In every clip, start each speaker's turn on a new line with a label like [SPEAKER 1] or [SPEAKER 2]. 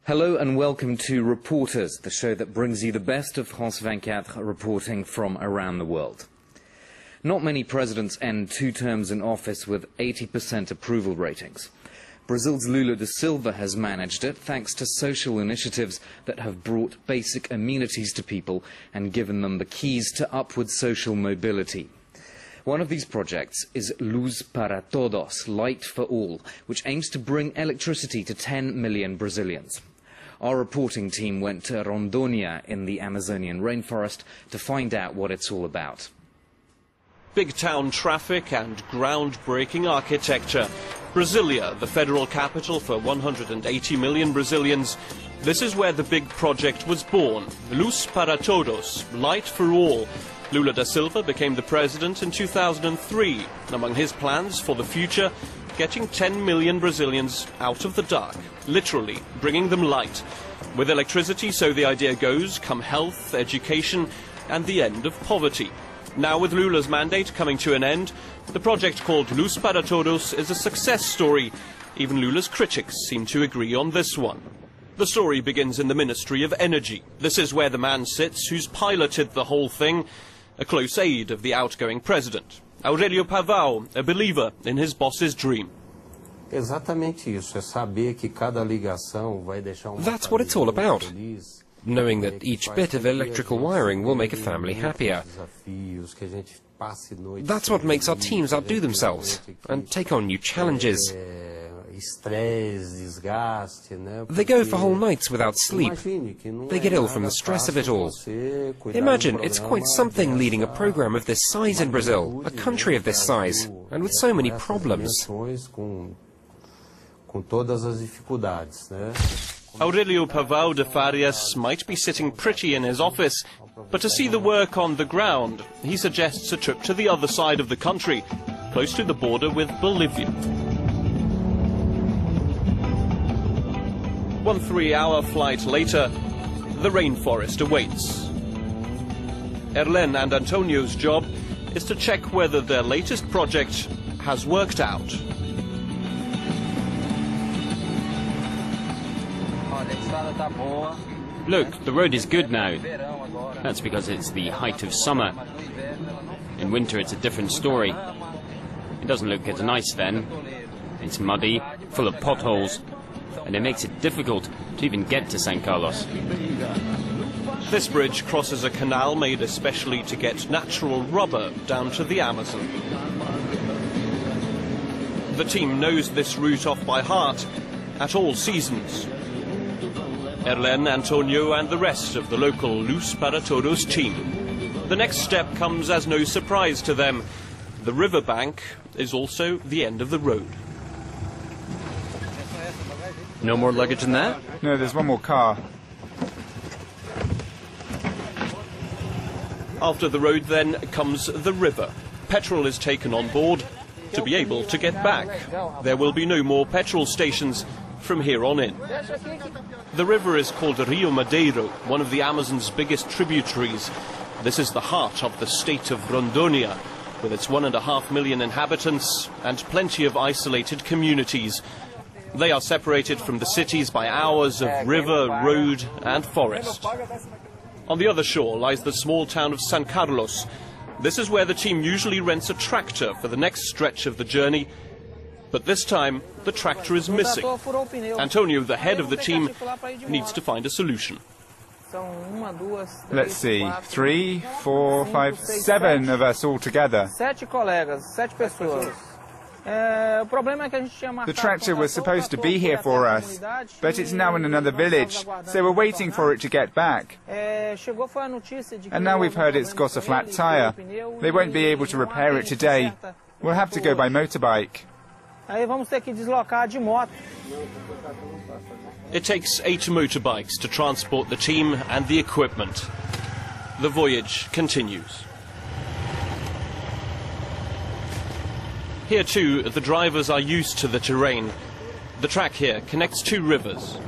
[SPEAKER 1] Hello and welcome to Reporters, the show that brings you the best of France 24 reporting from around the world. Not many presidents end 2 terms in office with 80% approval ratings. Brazil's Lula da Silva has managed it thanks to social initiatives that have brought basic amenities to people and given them the keys to upward social mobility. One of these projects is Luz para Todos, Light for All, which aims to bring electricity to 10 million Brazilians. Our reporting team went to Rondônia in the Amazonian rainforest to find out what it's all about.
[SPEAKER 2] Big town traffic and groundbreaking architecture. Brasilia, the federal capital for 180 million Brazilians. This is where the big project was born. Luz para Todos, Light for All. Lula da Silva became the president in 2003. Among his plans for the future, getting 10 million Brazilians out of the dark, literally bringing them light. With electricity, so the idea goes, come health, education and the end of poverty. Now with Lula's mandate coming to an end, the project called Luz para Todos is a success story. Even Lula's critics seem to agree on this one. The story begins in the Ministry of Energy. This is where the man sits who's piloted the whole thing, a close aide of the outgoing president. Aurelio Pavão, a believer in his boss's dream.
[SPEAKER 3] That's what it's all about. Knowing that each bit of electrical wiring will make a family happier. That's what makes our teams outdo themselves and take on new challenges. They go for whole nights without sleep. They get ill from the stress of it all. Imagine, it's quite something leading a program of this size in Brazil, a country of this size, and with so many problems.
[SPEAKER 2] Aurelio Pavão de Farias might be sitting pretty in his office, but to see the work on the ground, he suggests a trip to the other side of the country, close to the border with Bolivia. 1 3-hour flight later, the rainforest awaits. Erlen and Antonio's job is to check whether their latest project has worked out.
[SPEAKER 4] Look, the road is good now. That's because it's the height of summer. In winter it's a different story. It doesn't look as nice then. It's muddy, full of potholes, and it makes it difficult to even get to St. Carlos.
[SPEAKER 2] This bridge crosses a canal made especially to get natural rubber down to the Amazon. The team knows this route off by heart at all seasons. Erlen, Antonio and the rest of the local Luz para Todos team. The next step comes as no surprise to them. The riverbank is also the end of the road.
[SPEAKER 5] No more luggage in that?
[SPEAKER 6] No, there's one more car.
[SPEAKER 2] After the road then comes the river. Petrol is taken on board to be able to get back. There will be no more petrol stations from here on in. The river is called Rio Madeiro, one of the Amazon's biggest tributaries. This is the heart of the state of Rondônia, with its 1.5 million inhabitants and plenty of isolated communities. They are separated from the cities by hours of river, road and forest. On the other shore lies the small town of San Carlos. This is where the team usually rents a tractor for the next stretch of the journey. But this time, the tractor is missing. Antonio, the head of the team, needs to find a solution.
[SPEAKER 6] Let's see, 3, 4, 5, 7 of us all together. The tractor was supposed to be here for us, but it's now in another village, so we're waiting for it to get back. And now we've heard it's got a flat tire. They won't be able to repair it today. We'll have to go by motorbike.
[SPEAKER 2] It takes 8 motorbikes to transport the team and the equipment. The voyage continues. Here too, the drivers are used to the terrain. The track here connects 2 rivers.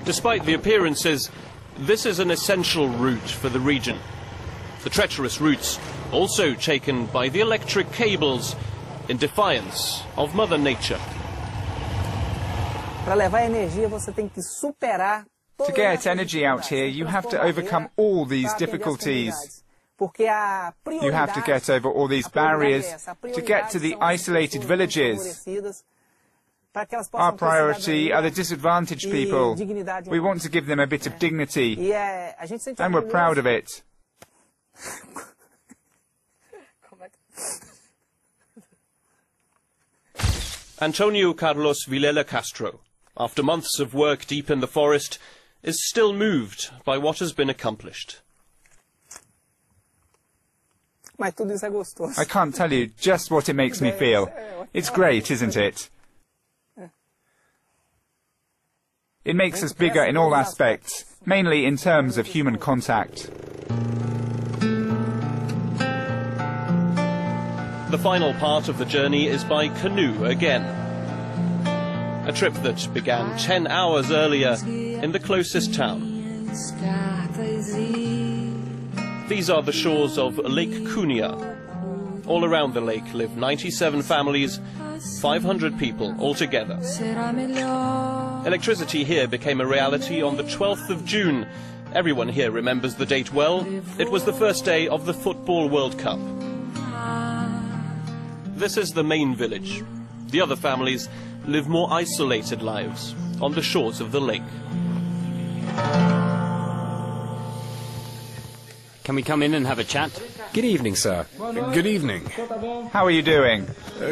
[SPEAKER 2] Despite the appearances, this is an essential route for the region. The treacherous routes also taken by the electric cables in defiance of Mother Nature.
[SPEAKER 6] To get energy out here, you have to overcome all these difficulties. You have to get over all these barriers to get to the isolated villages. Our priority are the disadvantaged people. We want to give them a bit of dignity, and we're proud of it.
[SPEAKER 2] Antonio Carlos Vilela Castro, after months of work deep in the forest, is still moved by what has been accomplished.
[SPEAKER 6] I can't tell you just what it makes me feel. It's great, isn't it? It makes us bigger in all aspects, mainly in terms of human contact.
[SPEAKER 2] The final part of the journey is by canoe again. A trip that began 10 hours earlier in the closest town. These are the shores of Lake Cuniã. All around the lake live 97 families, 500 people altogether. Electricity here became a reality on the 12th of June. Everyone here remembers the date well. It was the first day of the Football World Cup. This is the main village. The other families live more isolated lives on the shores of the lake.
[SPEAKER 4] Can we come in and have a chat?
[SPEAKER 3] Good evening, sir.
[SPEAKER 7] Good evening.
[SPEAKER 6] How are you doing?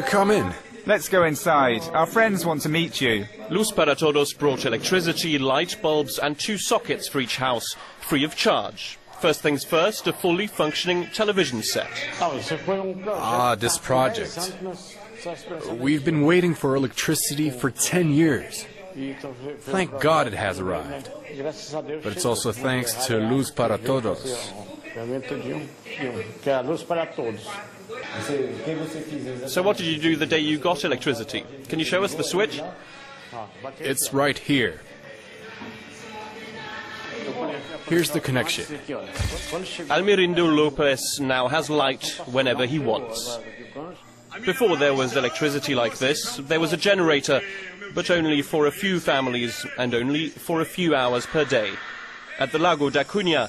[SPEAKER 7] Come in.
[SPEAKER 6] Let's go inside. Our friends want to meet you.
[SPEAKER 2] Luz para Todos brought electricity, light bulbs and 2 sockets for each house, free of charge. First things first, a fully functioning television set.
[SPEAKER 7] This project. We've been waiting for electricity for 10 years. Thank God it has arrived. But it's also thanks to Luz para Todos.
[SPEAKER 2] So what did you do the day you got electricity? Can you show us the switch?
[SPEAKER 7] It's right here. Here's the connection.
[SPEAKER 2] Almirindo Lopez now has light whenever he wants. Before there was electricity like this, there was a generator, but only for a few families and only for a few hours per day. At the Lago Cuniã,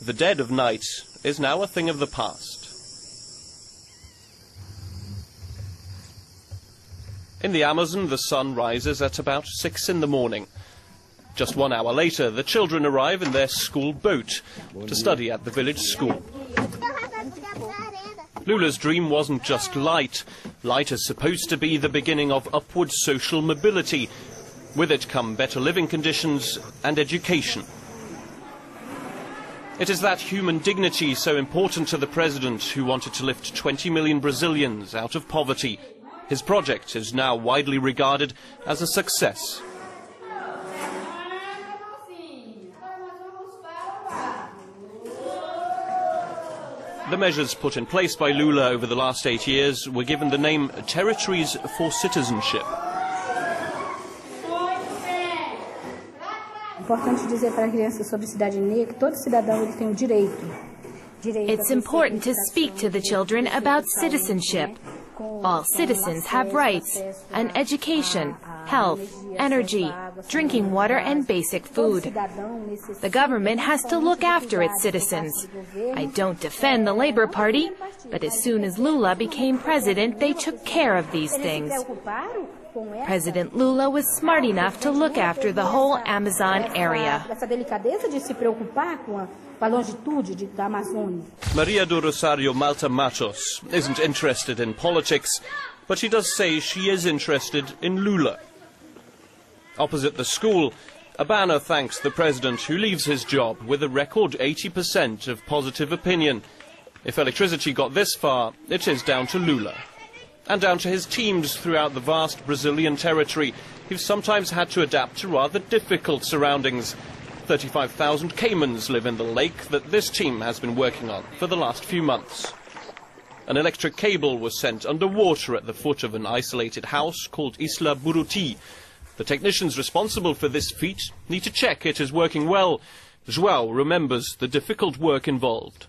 [SPEAKER 2] the dead of night is now a thing of the past. In the Amazon, the sun rises at about 6 in the morning. Just 1 hour later, the children arrive in their school boat to study at the village school. Lula's dream wasn't just light. Light is supposed to be the beginning of upward social mobility. With it come better living conditions and education. It is that human dignity so important to the president, who wanted to lift 20 million Brazilians out of poverty. His project is now widely regarded as a success. The measures put in place by Lula over the last 8 years were given the name Territories for Citizenship.
[SPEAKER 8] It's important to speak to the children about citizenship. All citizens have rights, and education, health, energy, drinking water and basic food. The government has to look after its citizens. I don't defend the Labour Party, but as soon as Lula became president, they took care of these things. President Lula was smart enough to look after the whole Amazon area.
[SPEAKER 2] Maria do Rosario Malta Matos isn't interested in politics, but she does say she is interested in Lula. Opposite the school, a banner thanks the president, who leaves his job with a record 80% of positive opinion. If electricity got this far, it is down to Lula. And down to his teams throughout the vast Brazilian territory, who've sometimes had to adapt to rather difficult surroundings. 35,000 caimans live in the lake that this team has been working on for the last few months. An electric cable was sent underwater at the foot of an isolated house called Isla Buruti. The technicians responsible for this feat need to check it is working well. João remembers the difficult work involved.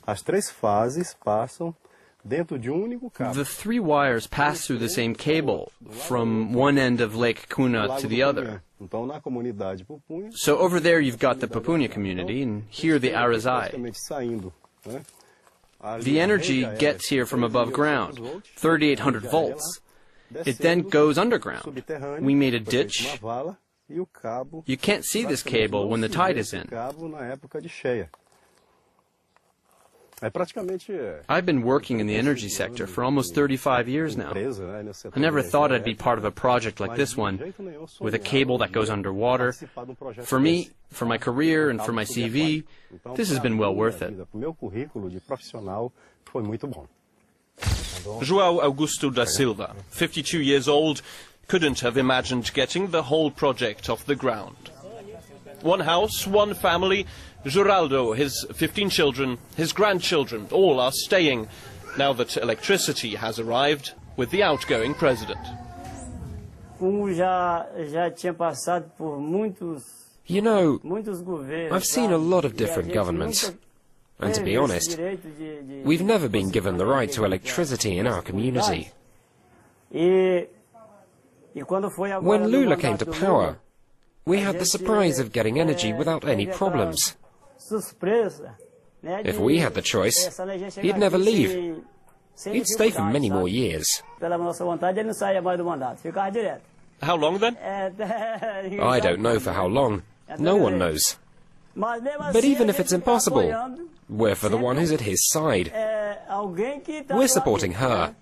[SPEAKER 9] As 3 fases passam
[SPEAKER 5] The three wires pass through the same cable from one end of Lake Cuniã to the other. So over there you've got the Pupunha community, and here the Arazai. The energy gets here from above ground, 3,800 volts. It then goes underground. We made a ditch. You can't see this cable when the tide is in. I've been working in the energy sector for almost 35 years now. I never thought I'd be part of a project like this one, with a cable that goes underwater. For me, for my career and for my CV, this has been well worth it.
[SPEAKER 2] João Augusto da Silva, 52 years old, couldn't have imagined getting the whole project off the ground. One house, one family. Geraldo, his 15 children, his grandchildren, all are staying, now that electricity has arrived with the outgoing president.
[SPEAKER 3] You know, I've seen a lot of different governments. And to be honest, we've never been given the right to electricity in our community. When Lula came to power, we had the surprise of getting energy without any problems. If we had the choice, he'd never leave. He'd stay for many more years.
[SPEAKER 2] How long then?
[SPEAKER 3] I don't know for how long. No one knows. But even if it's impossible, we're for the one who's at his side. We're supporting her.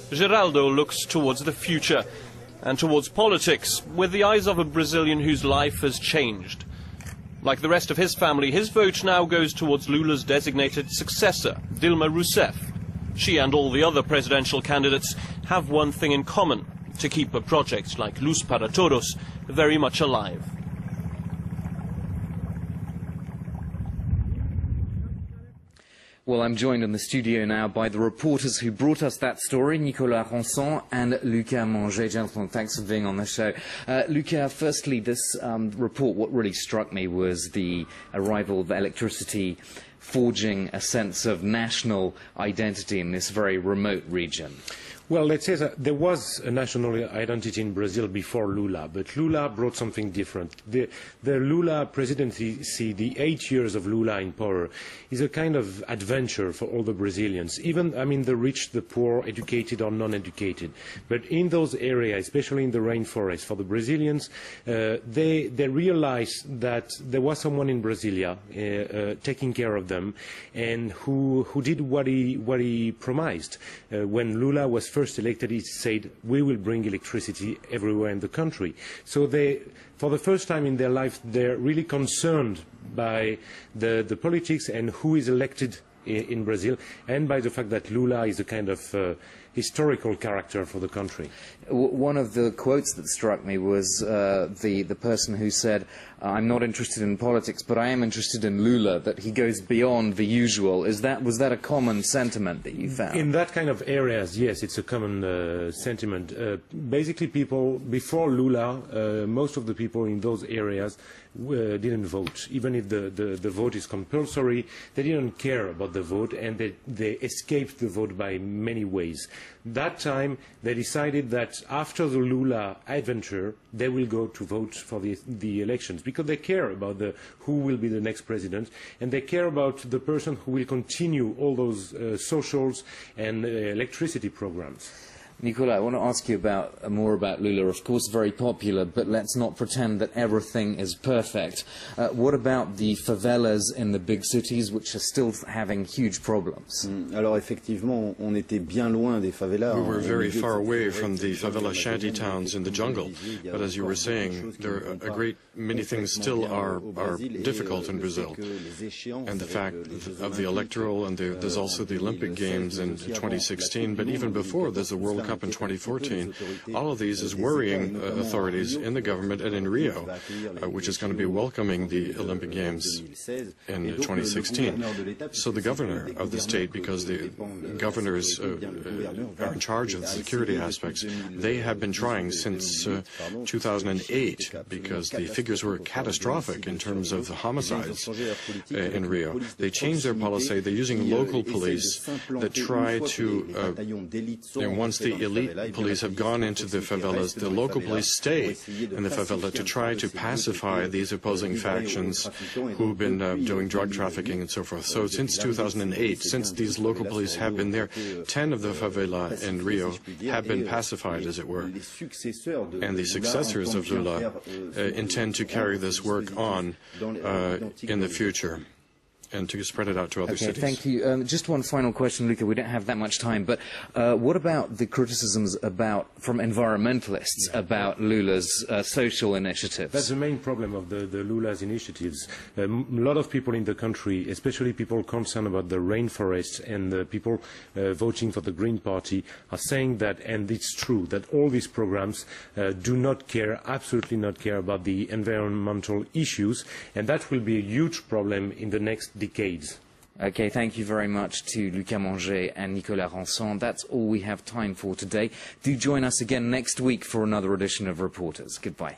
[SPEAKER 2] Geraldo looks towards the future and towards politics with the eyes of a Brazilian whose life has changed. Like the rest of his family, his vote now goes towards Lula's designated successor, Dilma Rousseff. She and all the other presidential candidates have one thing in common: to keep a project like Luz para Todos very much alive.
[SPEAKER 1] Well, I'm joined in the studio now by the reporters who brought us that story, Nicolas Ronson and Lucas Manger. Gentlemen, thanks for being on the show. Lucas, firstly, this report, what really struck me was the arrival of electricity forging a sense of national identity in this very remote region.
[SPEAKER 9] Well, let's say that there was a national identity in Brazil before Lula, but Lula brought something different. The Lula presidency, the 8 years of Lula in power, is a kind of adventure for all the Brazilians, even, I mean, the rich, the poor, educated or non-educated. But in those areas, especially in the rainforest, for the Brazilians, they realized that there was someone in Brasilia taking care of them, and who did what he promised. When Lula was first elected, he said, we will bring electricity everywhere in the country. So they, for the first time in their life, they're really concerned by the politics and who is elected in Brazil, and by the fact that Lula is a kind of historical character for the country.
[SPEAKER 1] One of the quotes that struck me was the person who said, I'm not interested in politics, but I am interested in Lula, that he goes beyond the usual. Was that a common sentiment that you found?
[SPEAKER 9] In that kind of areas, yes, it's a common sentiment. Basically, people, before Lula, most of the people in those areas didn't vote. Even if the vote is compulsory, they didn't care about the vote, and they escaped the vote by many ways. That time, they decided that after the Lula adventure, they will go to vote for the elections, because they care about who will be the next president, and they care about the person who will continue all those socials and electricity programs.
[SPEAKER 1] Nicolas, I want to ask you more about Lula. Of course, very popular, but let's not pretend that everything is perfect. What about the favelas in the big cities, which are still having huge problems?
[SPEAKER 10] Alors effectivement, on était bien loin des favelas.
[SPEAKER 11] We were very far away from the favela shanty towns in the jungle, but as you were saying, there are a great many things still are difficult in Brazil. And the fact of the electoral, and there's also the Olympic Games in 2016, but even before, there's a World Cup in 2014, all of these is worrying authorities in the government and in Rio, which is going to be welcoming the Olympic Games in 2016. So the governor of the state, because the governors are in charge of the security aspects, they have been trying since 2008, because the figures were catastrophic in terms of the homicides in Rio. They changed their policy. They're using local police that try to, and once the elite police have gone into the favelas, the local police stay in the favela to try to pacify these opposing factions who've been doing drug trafficking and so forth. So since 2008, since these local police have been there, 10 of the favela in Rio have been pacified, as it were. And the successors of Lula intend to carry this work on in the future and to spread it out to other cities.
[SPEAKER 1] Thank you. Just one final question, Luca. We don't have that much time, but what about the criticisms from environmentalists about Lula's social initiatives?
[SPEAKER 9] That's the main problem of the Lula's initiatives. A lot of people in the country, especially people concerned about the rainforests and the people voting for the Green Party, are saying that, and it's true, that all these programs do not care, absolutely not care about the environmental issues, and that will be a huge problem in the next decades.
[SPEAKER 1] Okay, thank you very much to Lucas Manger and Nicolas Ranson. That's all we have time for today. Do join us again next week for another edition of Reporters. Goodbye.